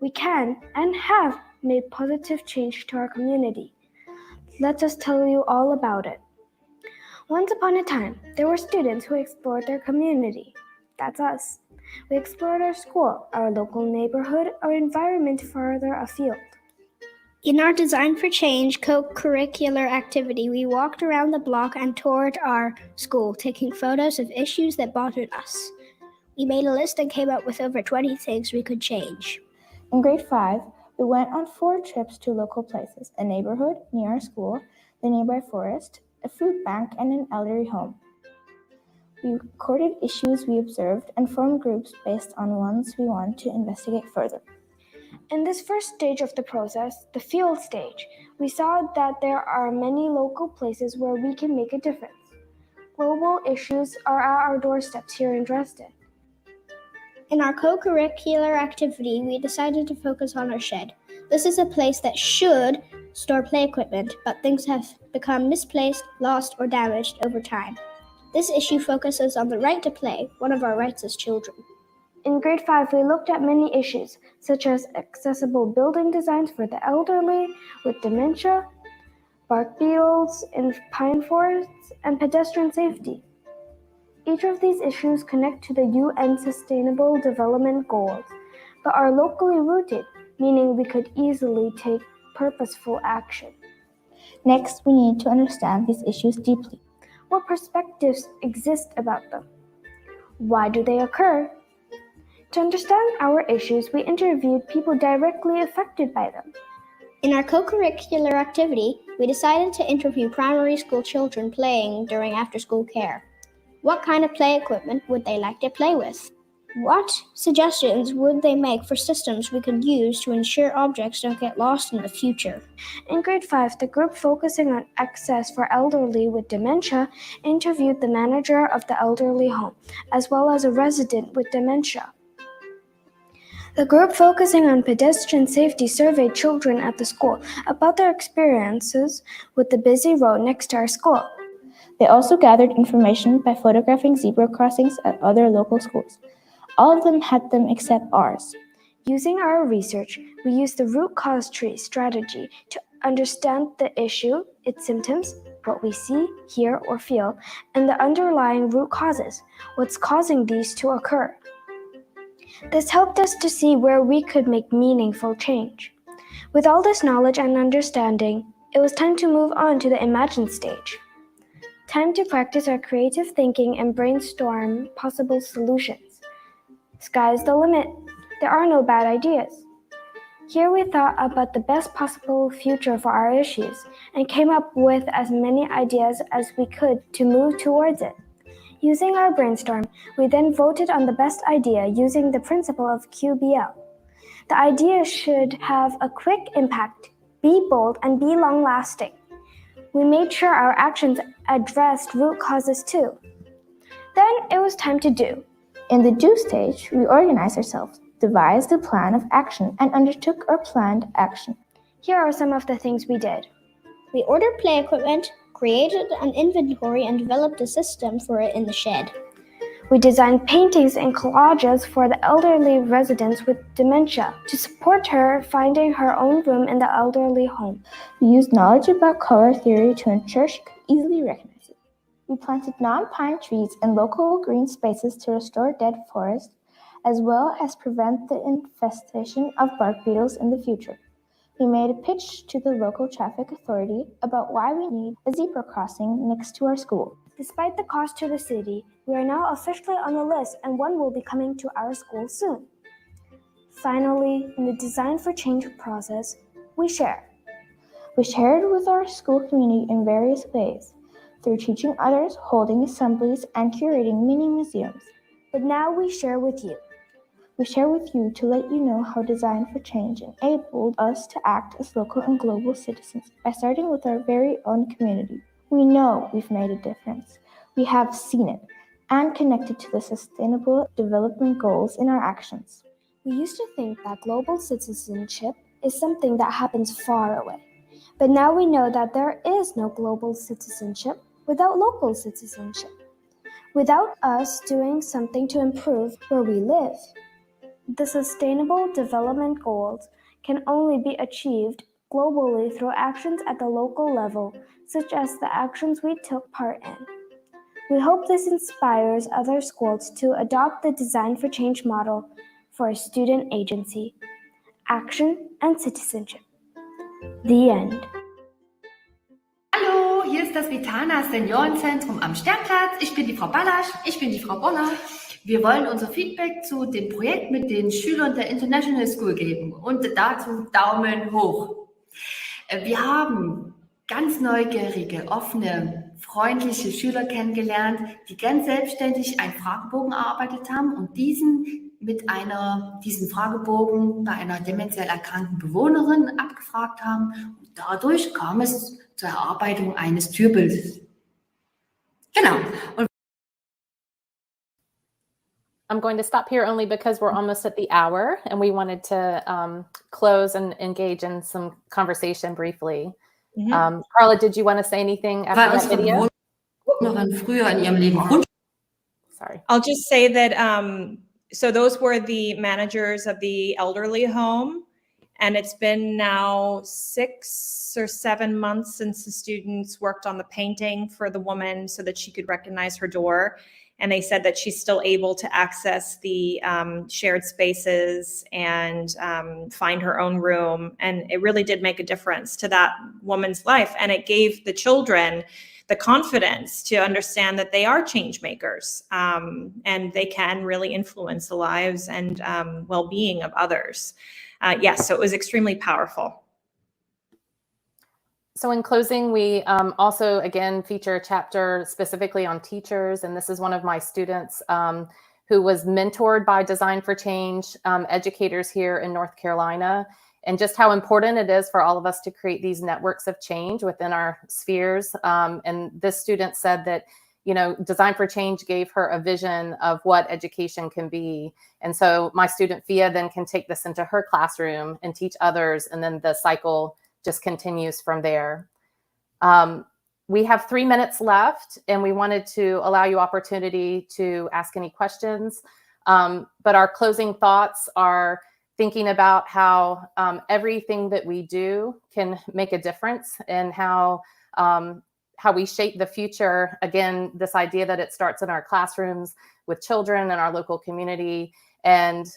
D: We can and have made positive change to our community. Let us tell you all about it. Once upon a time, there were students who explored their community. That's us. We explored our school, our local neighborhood, our environment further afield.
F: In our Design for Change co-curricular activity, we walked around the block and toured our school, taking photos of issues that bothered us. We made a list and came up with over 20 things we could change.
E: In grade 5, we went on 4 trips to local places, a neighborhood near our school, the nearby forest, a food bank, and an elderly home. We recorded issues we observed and formed groups based on ones we wanted to investigate further.
D: In this first stage of the process, the field stage, we saw that there are many local places where we can make a difference. Global issues are at our doorsteps here in Dresden.
F: In our co-curricular activity, we decided to focus on our shed. This is a place that should store play equipment, but things have become misplaced, lost, or damaged over time. This issue focuses on the right to play, one of our rights as children.
D: In grade 5, we looked at many issues, such as accessible building designs for the elderly with dementia, bark beetles in pine forests, and pedestrian safety. Each of these issues connect to the UN Sustainable Development Goals, but are locally rooted, meaning we could easily take purposeful action.
E: Next, we need to understand these issues deeply.
D: What perspectives exist about them? Why do they occur? To understand our issues, we interviewed people directly affected by them.
F: In our co-curricular activity, we decided to interview primary school children playing during after-school care. What kind of play equipment would they like to play with? What suggestions would they make for systems we could use to ensure objects don't get lost in the future?
D: In grade 5, the group focusing on access for elderly with dementia interviewed the manager of the elderly home, as well as a resident with dementia. The group focusing on pedestrian safety surveyed children at the school about their experiences with the busy road next to our school.
E: They also gathered information by photographing zebra crossings at other local schools. All of them had them except ours.
D: Using our research, we used the root cause tree strategy to understand the issue, its symptoms, what we see, hear, or feel, and the underlying root causes, what's causing these to occur. This helped us to see where we could make meaningful change. With all this knowledge and understanding, it was time to move on to the imagine stage. Time to practice our creative thinking and brainstorm possible solutions. Sky's the limit. There are no bad ideas. Here we thought about the best possible future for our issues and came up with as many ideas as we could to move towards it. Using our brainstorm, we then voted on the best idea using the principle of QBL. The idea should have a quick impact, be bold, and be long-lasting. We made sure our actions addressed root causes too. Then it was time to do.
E: In the do stage, we organized ourselves, devised a plan of action, and undertook our planned action.
D: Here are some of the things we did.
F: We ordered play equipment, created an inventory, and developed a system for it in the shed.
D: We designed paintings and collages for the elderly residents with dementia to support her finding her own room in the elderly home.
E: We used knowledge about color theory to ensure she could easily recognize it. We planted non-pine trees in local green spaces to restore dead forests, as well as prevent the infestation of bark beetles in the future. We made a pitch to the local traffic authority about why we need a zebra crossing next to our school.
D: Despite the cost to the city, we are now officially on the list and one will be coming to our school soon. Finally, in the Design for Change process, we share.
E: We shared with our school community in various ways, through teaching others, holding assemblies, and curating mini museums.
D: but now we share with you.
E: We share with you to let you know how Design for Change enabled us to act as local and global citizens by starting with our very own community. We know we've made a difference. We have seen it and connected to the Sustainable Development Goals in our actions.
D: We used to think that global citizenship is something that happens far away. But now we know that there is no global citizenship without local citizenship, without us doing something to improve where we live. The Sustainable Development Goals can only be achieved globally through actions at the local level, such as the actions we took part in. We hope this inspires other schools to adopt the Design for Change model for a student agency, action, and citizenship. The end.
G: Hallo, hier ist das Vitana Seniorenzentrum am Sternplatz. Ich bin die Frau Ballasch, ich bin die Frau Bonner. Wir wollen unser Feedback zu dem Projekt mit den Schülern der International School geben und dazu Daumen hoch. Wir haben ganz neugierige, offene, freundliche Schüler kennengelernt, die ganz selbstständig einen Fragebogen erarbeitet haben und diesen Fragebogen bei einer dementiell erkrankten Bewohnerin abgefragt haben. Und dadurch kam es zur Erarbeitung eines Türbildes. Genau. Und
C: I'm going to stop here only because we're almost at the hour and we wanted to close and engage in some conversation briefly. Carla, did you want to say anything after that video? Sorry.
B: I'll just say that, so those were the managers of the elderly home, and it's been now 6 or 7 months since the students worked on the painting for the woman so that she could recognize her door. And they said that she's still able to access the shared spaces and find her own room. And it really did make a difference to that woman's life. And it gave the children the confidence to understand that they are change makers and they can really influence the lives and well-being of others. Yes, so it was extremely powerful.
C: So in closing, we also, again, feature a chapter specifically on teachers. And this is one of my students who was mentored by Design for Change educators here in North Carolina, and just how important it is for all of us to create these networks of change within our spheres. And this student said that, you know, Design for Change gave her a vision of what education can be. And so my student Fia then can take this into her classroom and teach others, and then the cycle just continues from there. We have 3 minutes left, and we wanted to allow you opportunity to ask any questions. But our closing thoughts are thinking about how everything that we do can make a difference, and how we shape the future. Again, this idea that it starts in our classrooms with children and our local community, and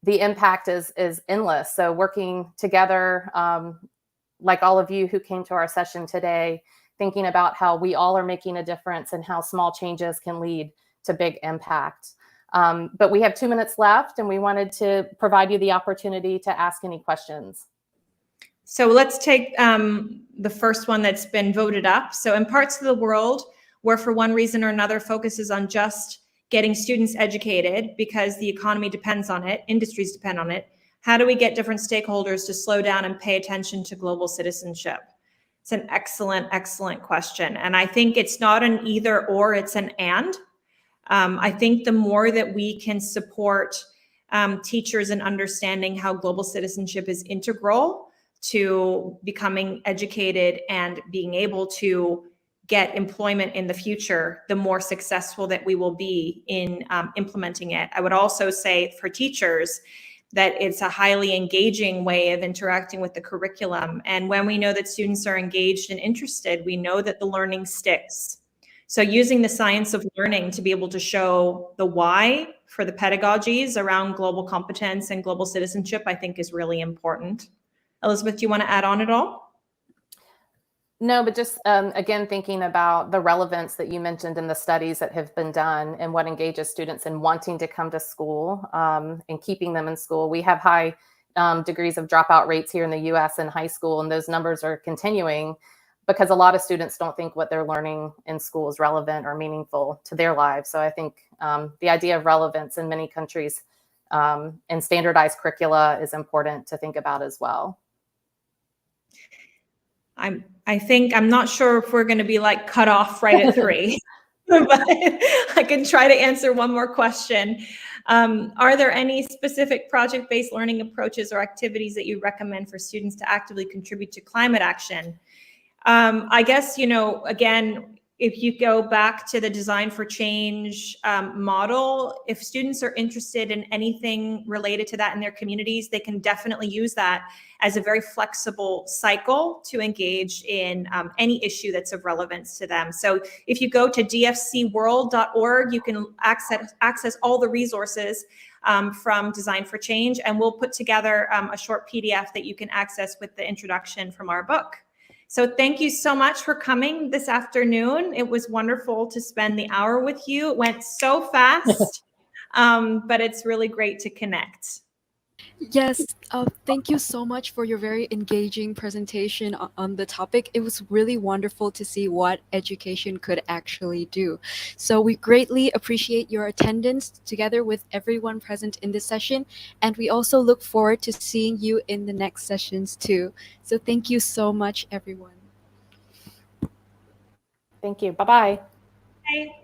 C: the impact is endless. So working together, like all of you who came to our session today, thinking about how we all are making a difference and how small changes can lead to big impact. But we have 2 minutes left, and we wanted to provide you the opportunity to ask any questions.
B: So let's take the first one that's been voted up. So in parts of the world where for one reason or another focuses on just getting students educated because the economy depends on it, industries depend on it, how do we get different stakeholders to slow down and pay attention to global citizenship? It's an excellent, excellent question. And I think it's not an either or, it's an and. I think the more that we can support teachers in understanding how global citizenship is integral to becoming educated and being able to get employment in the future, the more successful that we will be in implementing it. I would also say for teachers that it's a highly engaging way of interacting with the curriculum. And when we know that students are engaged and interested, we know that the learning sticks. So using the science of learning to be able to show the why for the pedagogies around global competence and global citizenship, I think is really important. Elizabeth, do you want to add on at all?
C: No, but just again, thinking about the relevance that you mentioned in the studies that have been done and what engages students in wanting to come to school and keeping them in school. We have high degrees of dropout rates here in the US in high school, and those numbers are continuing. because a lot of students don't think what they're learning in school is relevant or meaningful to their lives. So I think the idea of relevance in many countries and standardized curricula is important to think about as well.
B: I'm not sure if we're going to be like cut off right at 3, but I can try to answer one more question. Are there any specific project-based learning approaches or activities that you recommend for students to actively contribute to climate action? I guess, again, if you go back to the Design for Change model, if students are interested in anything related to that in their communities, they can definitely use that as a very flexible cycle to engage in any issue that's of relevance to them. So if you go to dfcworld.org, you can access all the resources from Design for Change, and we'll put together a short PDF that you can access with the introduction from our book. So thank you so much for coming this afternoon. It was wonderful to spend the hour with you. It went so fast, but it's really great to connect.
A: Yes, thank you so much for your very engaging presentation on the topic. It was really wonderful to see what education could actually do. So we greatly appreciate your attendance together with everyone present in this session. And we also look forward to seeing you in the next sessions too. So thank you so much, everyone.
C: Thank you. Bye-bye.
B: Bye.